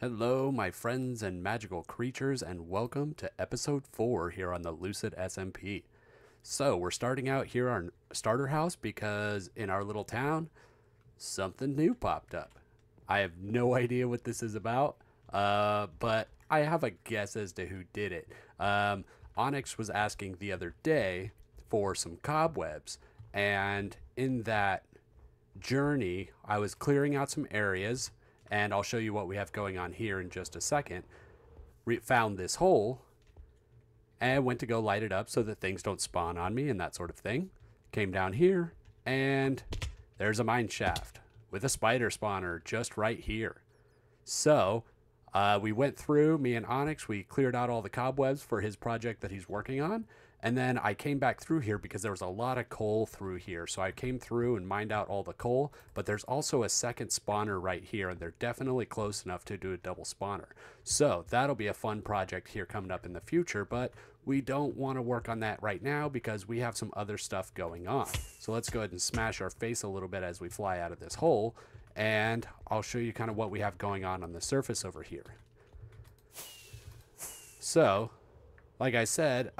Hello, my friends and magical creatures, and welcome to episode 4 here on the Lucid SMP. So, we're starting out here on Starter House because in our little town, something new popped up. I have no idea what this is about, but I have a guess as to who did it. Onyx was asking the other day for some cobwebs, and in that journey, I was clearing out some areas, and I'll show you what we have going on here in just a second. Found this hole and went to go light it up so that things don't spawn on me and that sort of thing. Came down here, and there's a mine shaft with a spider spawner just right here. So we went through, me and Onyx, we cleared out all the cobwebs for his project that he's working on. And then I came back through here because there was a lot of coal through here. So I came through and mined out all the coal, but there's also a second spawner right here, and they're definitely close enough to do a double spawner. So that'll be a fun project here coming up in the future, but we don't want to work on that right now because we have some other stuff going on. So let's go ahead and smash our face a little bit as we fly out of this hole, and I'll show you kind of what we have going on the surface over here. So, like I said,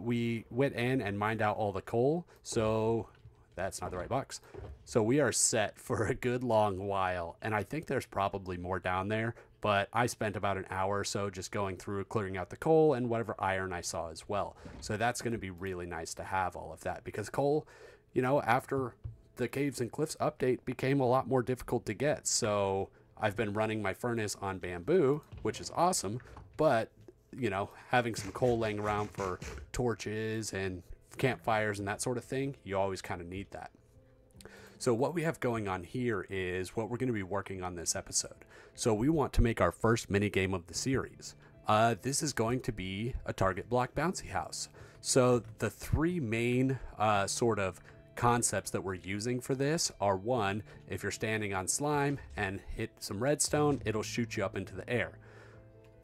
we went in and mined out all the coal, so that's not the right box. So we are set for a good long while, and I think there's probably more down there, but I spent about an hour or so just going through, clearing out the coal and whatever iron I saw as well. So that's going to be really nice to have all of that, because coal, you know, after the Caves and Cliffs update became a lot more difficult to get. So I've been running my furnace on bamboo, which is awesome, but you know, having some coal laying around for torches and campfires and that sort of thing, you always kind of need that. So what we have going on here is what we're going to be working on this episode. So we want to make our first mini game of the series. This is going to be a target block bouncy house. So the three main sort of concepts that we're using for this are: one, if you're standing on slime and hit some redstone, it'll shoot you up into the air.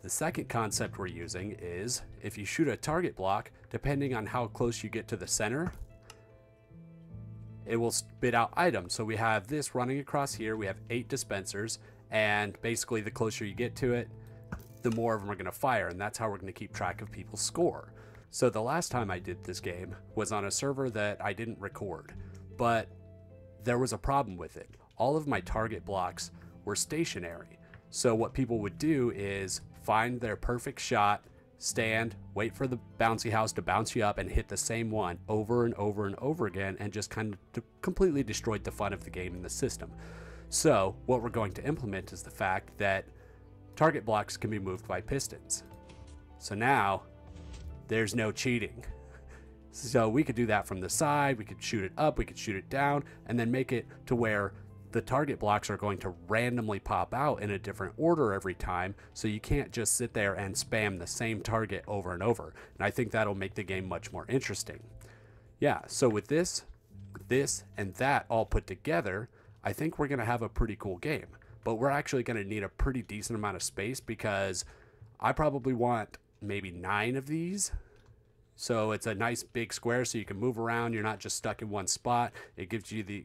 The second concept we're using is if you shoot a target block, depending on how close you get to the center, it will spit out items. So we have this running across here. We have 8 dispensers, and basically the closer you get to it, the more of them are going to fire, and that's how we're going to keep track of people's score. So the last time I did this game was on a server that I didn't record, but there was a problem with it. All of my target blocks were stationary. So what people would do is find their perfect shot, stand, wait for the bouncy house to bounce you up, and hit the same one over and over and over again, and just kind of completely destroyed the fun of the game and the system. So what we're going to implement is the fact that target blocks can be moved by pistons. So now there's no cheating. So we could do that from the side, we could shoot it up, we could shoot it down, and then make it to where the target blocks are going to randomly pop out in a different order every time, so you can't just sit there and spam the same target over and over. And I think that'll make the game much more interesting. Yeah, so with this, and that all put together, I think we're going to have a pretty cool game. But we're actually going to need a pretty decent amount of space, because I probably want maybe 9 of these. So it's a nice big square so you can move around. You're not just stuck in one spot. It gives you the,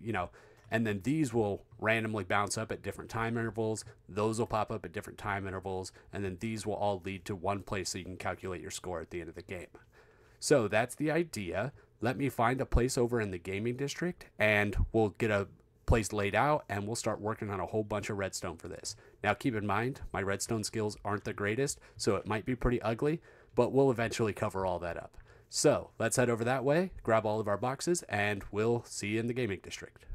and then these will randomly bounce up at different time intervals. Those will pop up at different time intervals. And then these will all lead to one place so you can calculate your score at the end of the game. So that's the idea. Let me find a place over in the gaming district, and we'll get a place laid out, and we'll start working on a whole bunch of redstone for this. Now keep in mind, my redstone skills aren't the greatest, so it might be pretty ugly, but we'll eventually cover all that up. So let's head over that way, grab all of our boxes, and we'll see you in the gaming district.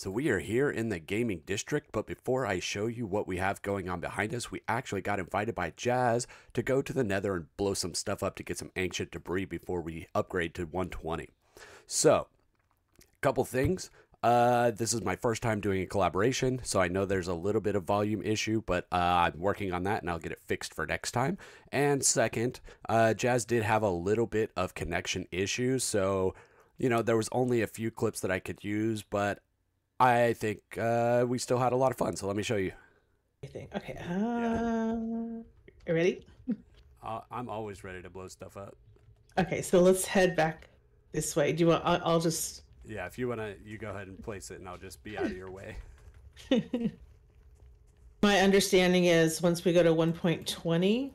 So we are here in the gaming district, but before I show you what we have going on behind us, we actually got invited by Jazz to go to the Nether and blow some stuff up to get some ancient debris before we upgrade to 120. So, couple things. This is my first time doing a collaboration, so I know there's a little bit of volume issue, but I'm working on that and I'll get it fixed for next time. And second, Jazz did have a little bit of connection issues, so there was only a few clips that I could use, but I think we still had a lot of fun, so let me show you. Okay. You ready? I'm always ready to blow stuff up. Okay, so let's head back this way. Do you want? I'll just. Yeah, if you want to, you go ahead and place it, and I'll just be out of your way. My understanding is once we go to 1.20,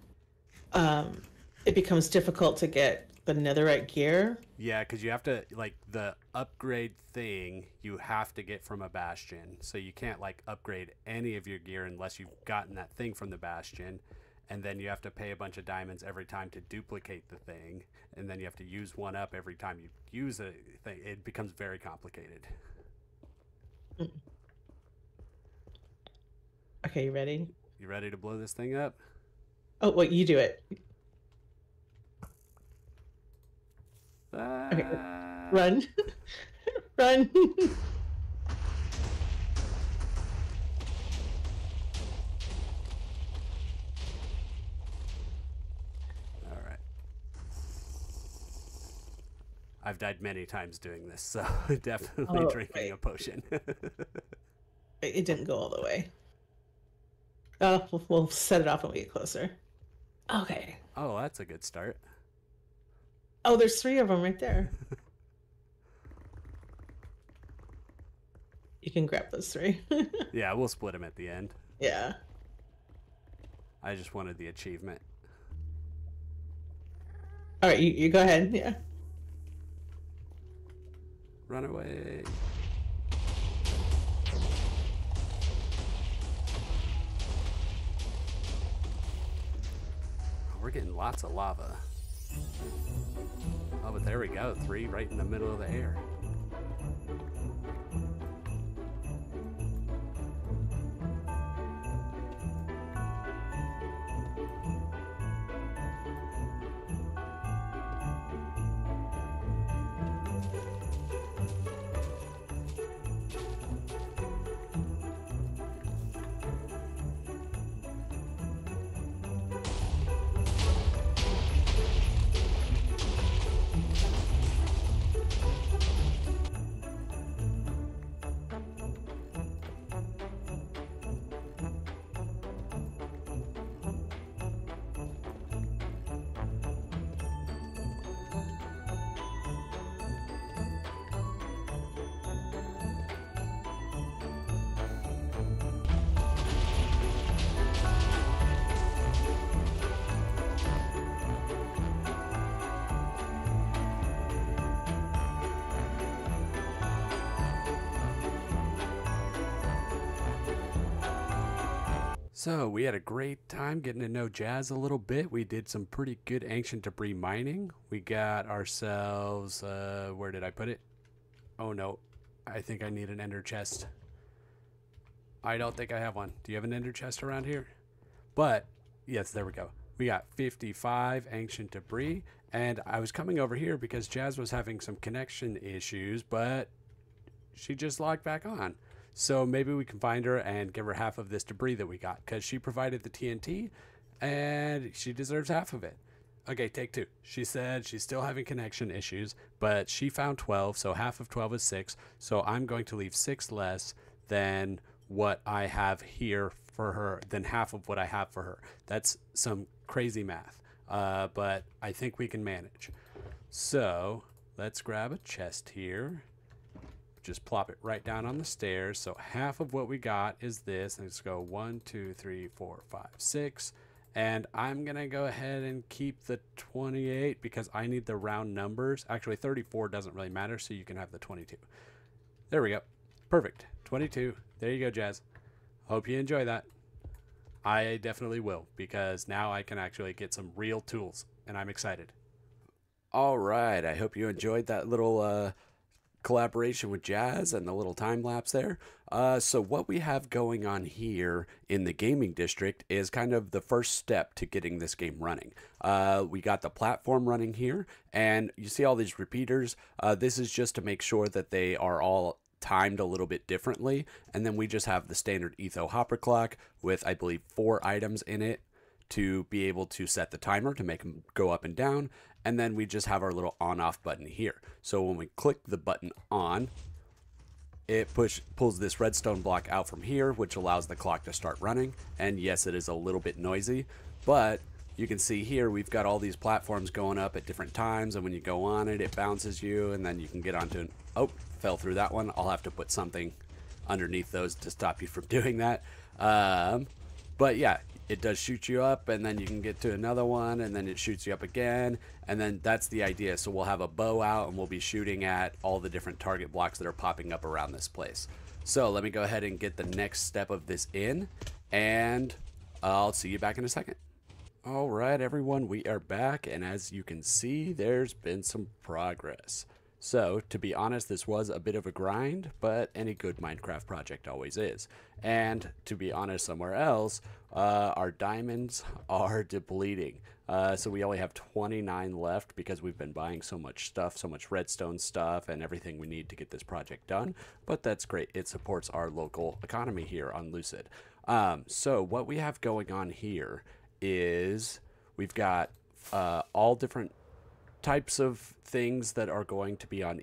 it becomes difficult to get the netherite gear. Yeah, because you have to, like, the upgrade thing, you have to get from a bastion. So you can't, like, upgrade any of your gear unless you've gotten that thing from the bastion. And then you have to pay a bunch of diamonds every time to duplicate the thing. And then you have to use one up every time you use a thing. It becomes very complicated. Okay, you ready? You ready to blow this thing up? Oh, wait, you do it. Okay, run. Run. All right. I've died many times doing this, so definitely drinking a potion. It didn't go all the way. We'll set it off when we get closer. Okay. Oh, that's a good start. Oh, there's 3 of them right there. You can grab those 3. Yeah, we'll split them at the end. Yeah. I just wanted the achievement. All right, you go ahead. Yeah. Run away. We're getting lots of lava. Oh, but there we go. 3 right in the middle of the air. So we had a great time getting to know Jazz a little bit. We did some pretty good ancient debris mining. We got ourselves, where did I put it? Oh no, I think I need an ender chest. I don't think I have one. Do you have an ender chest around here? But, yes, there we go. We got 55 ancient debris, and I was coming over here because Jazz was having some connection issues, but she just logged back on. So maybe we can find her and give her half of this debris that we got, because she provided the TNT and she deserves half of it. Okay, take 2. She said she's still having connection issues, but she found 12, so half of 12 is 6. So I'm going to leave 6 less than what I have here for her, than half of what I have for her. That's some crazy math, but I think we can manage. So let's grab a chest here. Just plop it right down on the stairs. So half of what we got is this. Let's go 1, 2, 3, 4, 5, 6. And I'm going to go ahead and keep the 28 because I need the round numbers. Actually, 34 doesn't really matter, so you can have the 22. There we go. Perfect. 22. There you go, Jazz. Hope you enjoy that. I definitely will, because now I can actually get some real tools, and I'm excited. All right. I hope you enjoyed that little collaboration with Jazz and the little time lapse there. So what we have going on here in the gaming district is kind of the first step to getting this game running. We got the platform running here, and you see all these repeaters. This is just to make sure that they are all timed a little bit differently, and then we just have the standard etho hopper clock with, I believe, 4 items in it to be able to set the timer to make them go up and down, and then we just have our little on-off button here. So when we click the button on, it pulls this redstone block out from here, which allows the clock to start running. And yes, it is a little bit noisy, but you can see here we've got all these platforms going up at different times, and when you go on it, it bounces you, and then you can get onto oh, fell through that one. I'll have to put something underneath those to stop you from doing that. But yeah, it does shoot you up, and then you can get to another one, and then it shoots you up again, and then that's the idea. So we'll have a bow out, and we'll be shooting at all the different target blocks that are popping up around this place. So let me go ahead and get the next step of this in, and I'll see you back in a second. All right, everyone, we are back, and as you can see, there's been some progress. So, to be honest, this was a bit of a grind, but any good Minecraft project always is. And, to be honest, somewhere else, our diamonds are depleting. So we only have 29 left because we've been buying so much stuff, so much redstone stuff, and everything we need to get this project done. But that's great. It supports our local economy here on Lucid. So what we have going on here is we've got all different types of things that are going to be on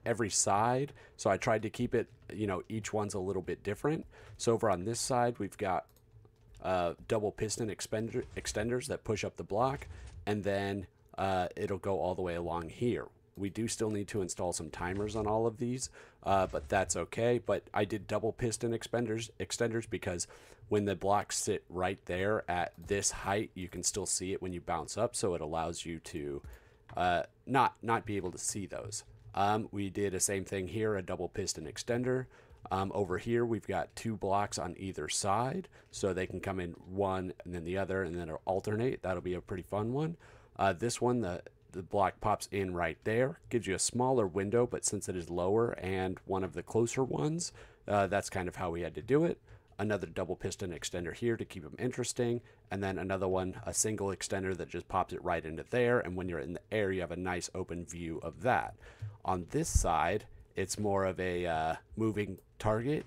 every side. So I tried to keep it, each one's a little bit different. So over on this side, we've got double piston extenders that push up the block, and then it'll go all the way along here. We do still need to install some timers on all of these, but that's okay. But I did double piston extenders because when the blocks sit right there at this height, you can still see it when you bounce up, so it allows you to not be able to see those. We did the same thing here, a double piston extender. Over here, we've got 2 blocks on either side, so they can come in one and then the other, and then it'll alternate. That'll be a pretty fun one. This one, the block pops in right there, gives you a smaller window, but since it is lower and one of the closer ones, that's kind of how we had to do it. Another double piston extender here to keep them interesting, and then another one, a single extender that just pops it right into there, and when you're in the air, you have a nice open view of that. On this side, it's more of a moving target,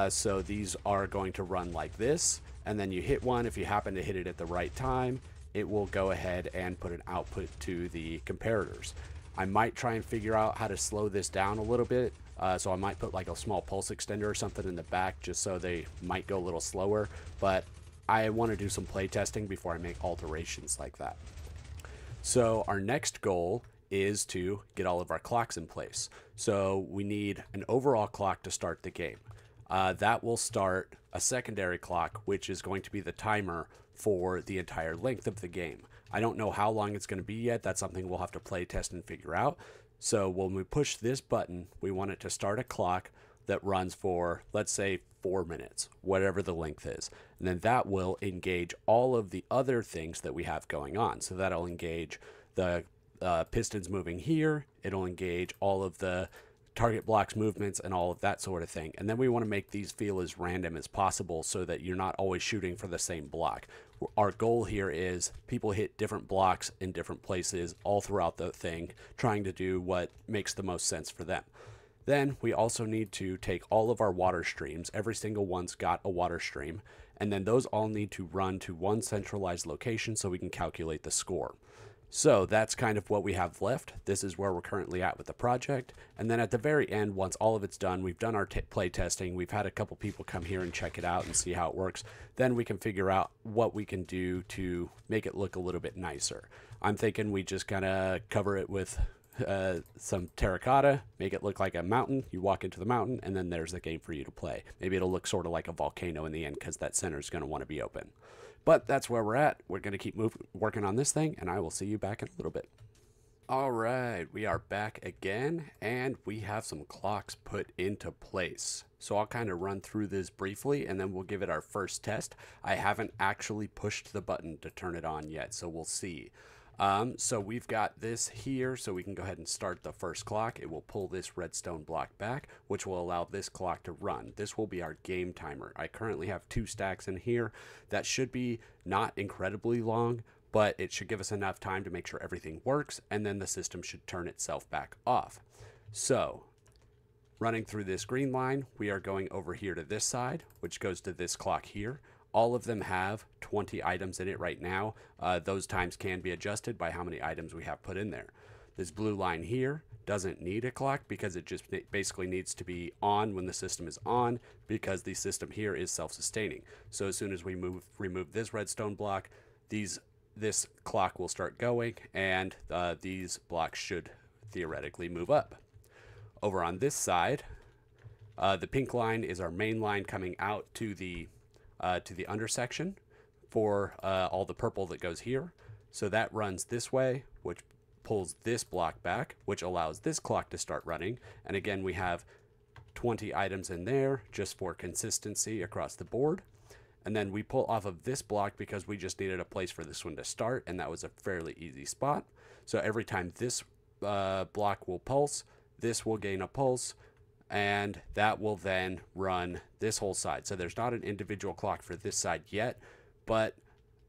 so these are going to run like this, and then you hit one. If you happen to hit it at the right time, it will go ahead and put an output to the comparators. I might try and figure out how to slow this down a little bit, so I might put like a small pulse extender or something in the back just so they might go a little slower, but I want to do some play testing before I make alterations like that. So our next goal is to get all of our clocks in place. So we need an overall clock to start the game. That will start a secondary clock, which is going to be the timer for the entire length of the game. I don't know how long it's going to be yet. That's something we'll have to play test and figure out. So when we push this button, we want it to start a clock that runs for, let's say, 4 minutes, whatever the length is. And then that will engage all of the other things that we have going on. So that'll engage the pistons moving here. It'll engage all of the target blocks movements and all of that sort of thing. And then we want to make these feel as random as possible so that you're not always shooting for the same block. Our goal here is people hit different blocks in different places all throughout the thing, trying to do what makes the most sense for them. Then we also need to take all of our water streams. Every single one's got a water stream, and then those all need to run to one centralized location so we can calculate the score. So that's kind of what we have left. This is where we're currently at with the project. And then at the very end, once all of it's done, we've done our play testing, we've had a couple people come here and check it out and see how it works, then we can figure out what we can do to make it look a little bit nicer. I'm thinking we just kind of cover it with some terracotta, make it look like a mountain. You walk into the mountain, and then there's the game for you to play. Maybe it'll look sort of like a volcano in the end because that center is going to want to be open. But that's where we're at. We're going to keep working on this thing, and I will see you back in a little bit. All right, we are back again, and we have some clocks put into place. So I'll kind of run through this briefly, and then we'll give it our first test. I haven't actually pushed the button to turn it on yet, so we'll see. So we've got this here, so we can go ahead and start the first clock. It will pull this redstone block back, which will allow this clock to run. This will be our game timer. I currently have 2 stacks in here. That should be not incredibly long, but it should give us enough time to make sure everything works, and then the system should turn itself back off. So, running through this green line, we are going over here to this side, which goes to this clock here. All of them have 20 items in it right now. Those times can be adjusted by how many items we have put in there. This blue line here doesn't need a clock because it just basically needs to be on when the system is on, because the system here is self-sustaining. So as soon as we remove this redstone block, this clock will start going, and these blocks should theoretically move up. Over on this side, the pink line is our main line coming out to the undersection for all the purple that goes here. So that runs this way, which pulls this block back, which allows this clock to start running. And again, we have 20 items in there just for consistency across the board. And then we pull off of this block because we just needed a place for this one to start, and that was a fairly easy spot. So every time this block will pulse, this will gain a pulse, and that will then run this whole side. So there's not an individual clock for this side yet, but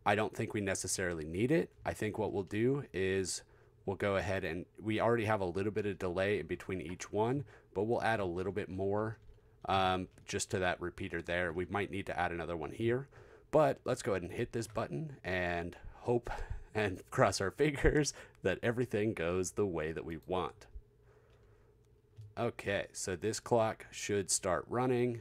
I don't think we necessarily need it. I think what we'll do is we'll go ahead, and we already have a little bit of delay in between each one, but we'll add a little bit more just to that repeater there. We might need to add another one here, but let's go ahead and hit this button and hope and cross our fingers that everything goes the way that we want. Okay, so this clock should start running,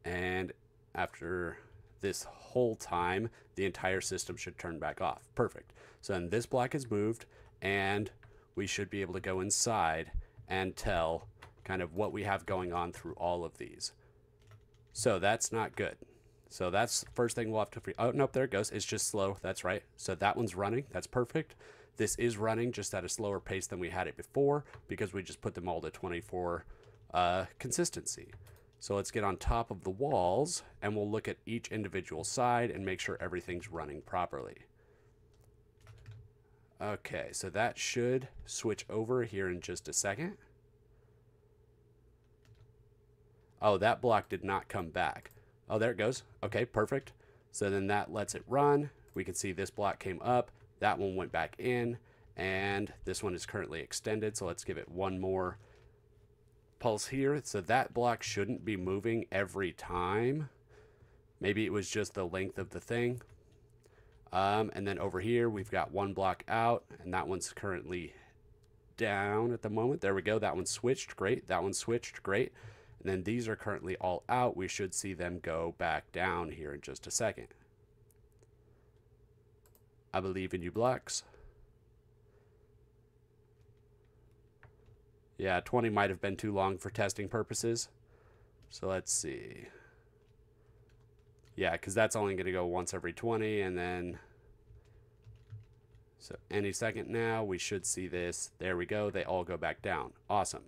and after this whole time, the entire system should turn back off. Perfect. So then this block is moved, and we should be able to go inside and tell kind of what we have going on through all of these. So that's not good. So that's the first thing we'll have to oh, nope, there it goes. It's just slow. That's right. So that one's running. That's perfect. This is running just at a slower pace than we had it before because we just put them all to 24 consistency. So let's get on top of the walls, and we'll look at each individual side and make sure everything's running properly. Okay, so that should switch over here in just a second. Oh, that block did not come back. Oh, there it goes. Okay, perfect. So then that lets it run. We can see this block came up. That one went back in, and this one is currently extended. So let's give it one more pulse here. So that block shouldn't be moving every time. Maybe it was just the length of the thing. And then over here, we've got one block out, and that one's currently down at the moment. There we go. That one switched. Great. That one switched. Great. And then these are currently all out. We should see them go back down here in just a second. I believe in you, blocks. Yeah, 20 might have been too long for testing purposes. So let's see. Yeah, because that's only going to go once every 20, and then... So any second now, we should see this. There we go. They all go back down. Awesome.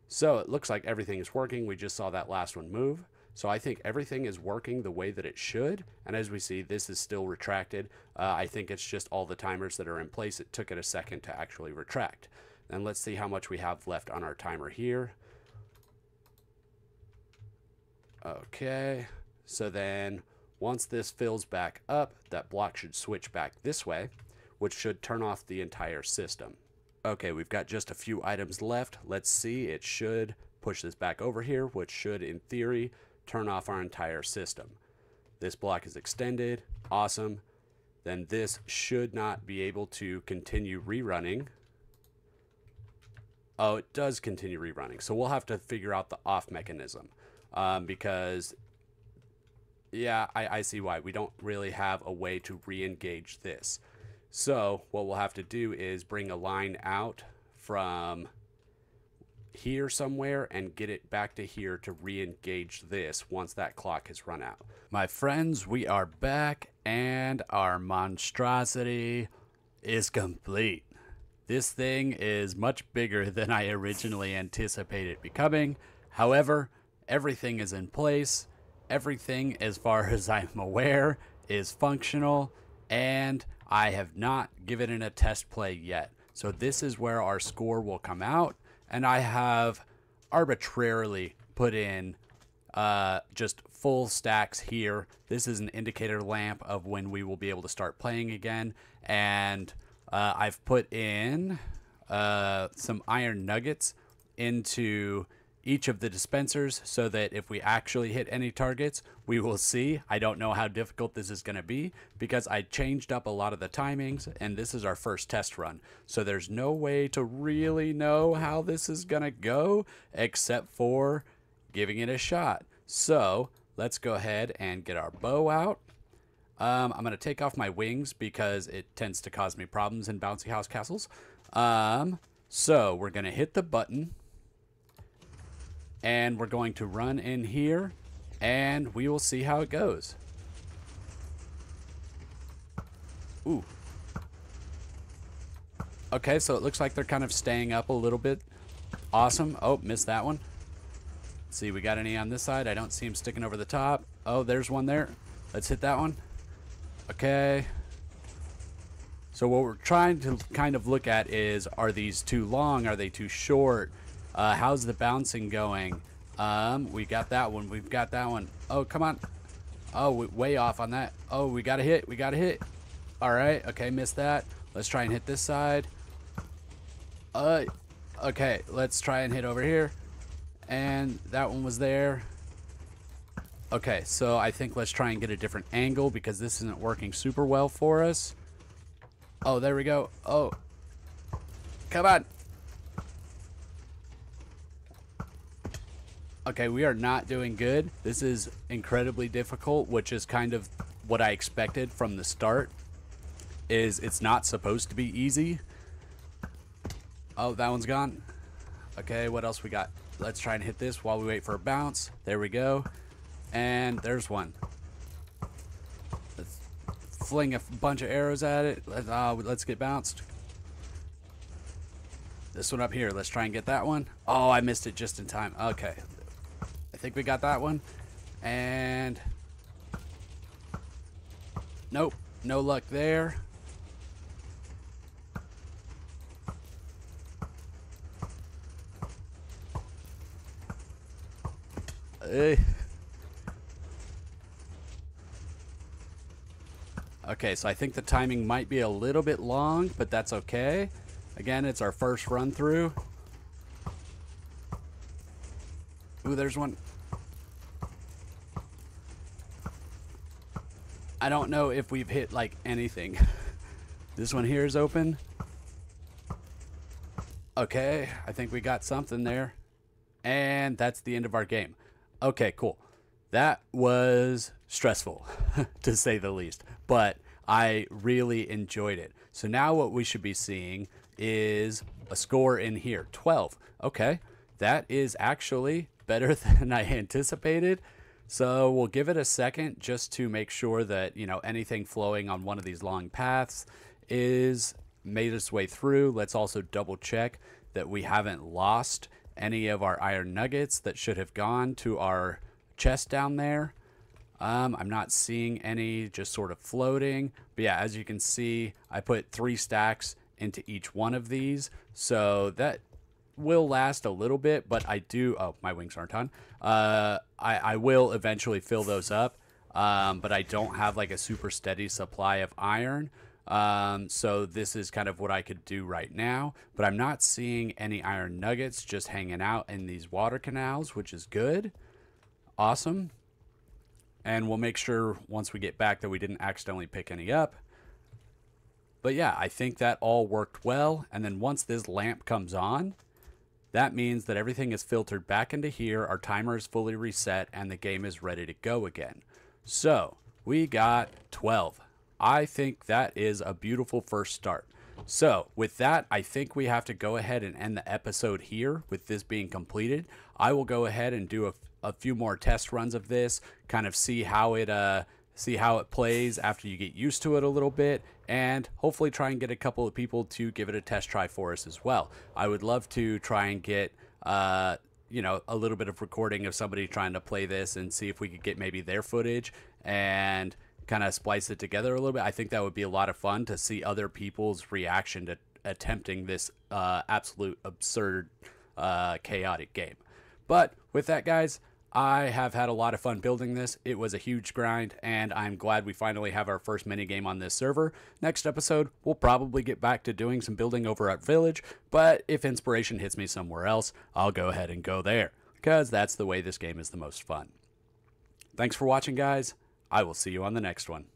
So it looks like everything is working. We just saw that last one move. So I think everything is working the way that it should. And as we see, this is still retracted. I think it's just all the timers that are in place. It took it a second to actually retract. And let's see how much we have left on our timer here. Okay. So then once this fills back up, that block should switch back this way, which should turn off the entire system. Okay, we've got just a few items left. Let's see. It should push this back over here, which should, in theory, turn off our entire system. This block is extended. Awesome. Then this should not be able to continue rerunning. Oh, it does continue rerunning. So we'll have to figure out the off mechanism because, yeah, I see why. We don't really have a way to re-engage this. So what we'll have to do is bring a line out from here somewhere and get it back to here to re-engage this once that clock has run out. My friends, we are back, and our monstrosity is complete. This thing is much bigger than I originally anticipated becoming. However, everything is in place. Everything, as far as I'm aware, is functional, and I have not given it a test play yet. So this is where our score will come out, and I have arbitrarily put in just full stacks here. This is an indicator lamp of when we will be able to start playing again, and I've put in some iron nuggets into each of the dispensers so that if we actually hit any targets, we will see. I don't know how difficult this is going to be because I changed up a lot of the timings, and this is our first test run. So there's no way to really know how this is going to go except for giving it a shot. So let's go ahead and get our bow out. I'm going to take off my wings because it tends to cause me problems in bouncy house castles. So we're going to hit the button, and we're going to run in here, and we will see how it goes. Ooh. Okay, so it looks like they're kind of staying up a little bit. Awesome. Oh, missed that one. Let's see, we got any on this side? I don't see him sticking over the top. Oh, there's one there. Let's hit that one. Okay. So what we're trying to kind of look at is, are these too long? Are they too short? How's the bouncing going? We got that one. We've got that one. Oh, come on. Oh, way off on that. Oh, we got a hit. We got a hit. All right. Okay, missed that. Let's try and hit this side. Okay, let's try and hit over here. And that one was there. Okay, so I think let's try and get a different angle because this isn't working super well for us. Oh, there we go. Oh, come on. Okay, we are not doing good. This is incredibly difficult, which is kind of what I expected from the start. It's not supposed to be easy. Oh, that one's gone. Okay, what else we got? Let's try and hit this while we wait for a bounce. There we go. And there's one. Let's fling a bunch of arrows at it. Let's get bounced. This one up here. Let's try and get that one. Oh, I missed it just in time. Okay. I think we got that one. And nope, no luck there. Okay, so I think the timing might be a little bit long, but that's okay. Again, it's our first run through. Ooh, there's one. I don't know if we've hit like anything. This one here is open. Okay, I think we got something there. And that's the end of our game. Okay, cool. That was stressful, to say the least, but I really enjoyed it. So now what we should be seeing is a score in here, 12. Okay, that is actually better than I anticipated. So we'll give it a second just to make sure that, you know, anything flowing on one of these long paths is made its way through. Let's also double check that we haven't lost any of our iron nuggets that should have gone to our chest down there. I'm not seeing any just sort of floating, but yeah, as you can see, I put 3 stacks into each one of these, so that will last a little bit, but I do, oh, my wings aren't on. I will eventually fill those up, but I don't have like a super steady supply of iron. So this is kind of what I could do right now, but I'm not seeing any iron nuggets just hanging out in these water canals, which is good. Awesome. And we'll make sure once we get back that we didn't accidentally pick any up. But yeah, I think that all worked well. And then once this lamp comes on, that means that everything is filtered back into here, our timer is fully reset, and the game is ready to go again. So we got 12. I think that is a beautiful first start. So with that, I think we have to go ahead and end the episode here with this being completed. I will go ahead and do a few more test runs of this, kind of see how it plays after you get used to it a little bit, and hopefully try and get a couple of people to give it a test try for us as well. I would love to try and get you know, a little bit of recording of somebody trying to play this and see if we could get maybe their footage and kind of splice it together a little bit. I think that would be a lot of fun to see other people's reaction to attempting this absolute absurd, chaotic game. But with that, guys, I have had a lot of fun building this. It was a huge grind, and I'm glad we finally have our first minigame on this server. Next episode, we'll probably get back to doing some building over at Village, but if inspiration hits me somewhere else, I'll go ahead and go there, because that's the way this game is the most fun. Thanks for watching, guys. I will see you on the next one.